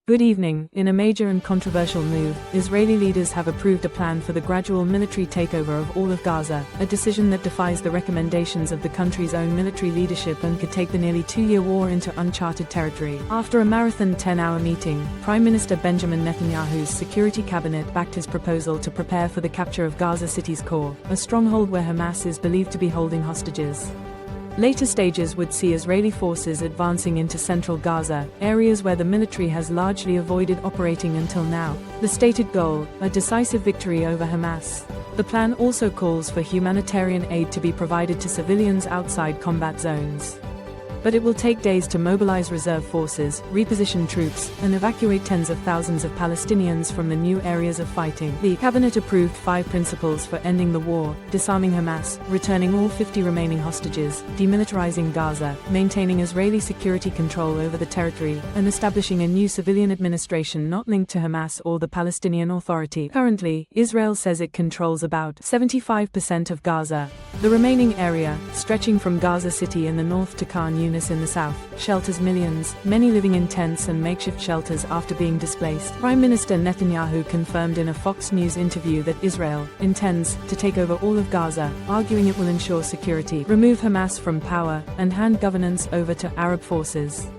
Good evening. In a major and controversial move, Israeli leaders have approved a plan for the gradual military takeover of all of Gaza, a decision that defies the recommendations of the country's own military leadership and could take the nearly two-year war into uncharted territory. After a marathon 10-hour meeting, Prime Minister Benjamin Netanyahu's security cabinet backed his proposal to prepare for the capture of Gaza City's core, a stronghold where Hamas is believed to be holding hostages. Later stages would see Israeli forces advancing into central Gaza, areas where the military has largely avoided operating until now. The stated goal, a decisive victory over Hamas. The plan also calls for humanitarian aid to be provided to civilians outside combat zones. But it will take days to mobilize reserve forces, reposition troops, and evacuate tens of thousands of Palestinians from the new areas of fighting. The cabinet approved 5 principles for ending the war: disarming Hamas, returning all 50 remaining hostages, demilitarizing Gaza, maintaining Israeli security control over the territory, and establishing a new civilian administration not linked to Hamas or the Palestinian Authority. Currently, Israel says it controls about 75% of Gaza. The remaining area, stretching from Gaza City in the north to Khan Yunis in the south, shelters millions, many living in tents and makeshift shelters after being displaced. Prime Minister Netanyahu confirmed in a Fox News interview that Israel intends to take over all of Gaza, arguing it will ensure security, remove Hamas from power, and hand governance over to Arab forces.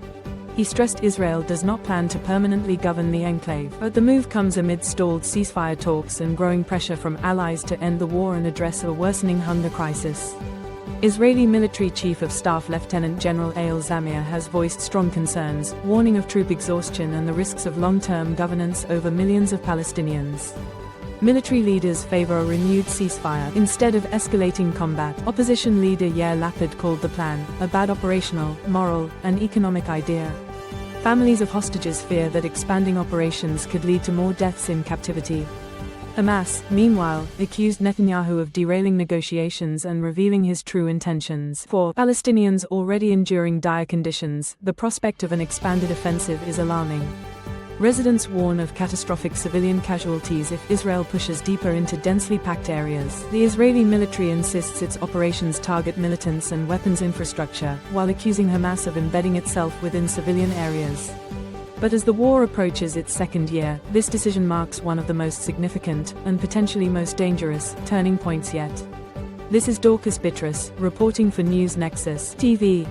He stressed Israel does not plan to permanently govern the enclave, but the move comes amid stalled ceasefire talks and growing pressure from allies to end the war and address a worsening hunger crisis. Israeli military chief of staff Lieutenant General Eyal Zamir has voiced strong concerns, warning of troop exhaustion and the risks of long-term governance over millions of Palestinians. Military leaders favor a renewed ceasefire instead of escalating combat. Opposition leader Yair Lapid called the plan a bad operational, moral, and economic idea. Families of hostages fear that expanding operations could lead to more deaths in captivity. Hamas, meanwhile, accused Netanyahu of derailing negotiations and revealing his true intentions. For Palestinians already enduring dire conditions, the prospect of an expanded offensive is alarming. Residents warn of catastrophic civilian casualties if Israel pushes deeper into densely packed areas. The Israeli military insists its operations target militants and weapons infrastructure, while accusing Hamas of embedding itself within civilian areas. But as the war approaches its second year, this decision marks one of the most significant, and potentially most dangerous, turning points yet. This is Dorcas Bitrus, reporting for News Nexus TV.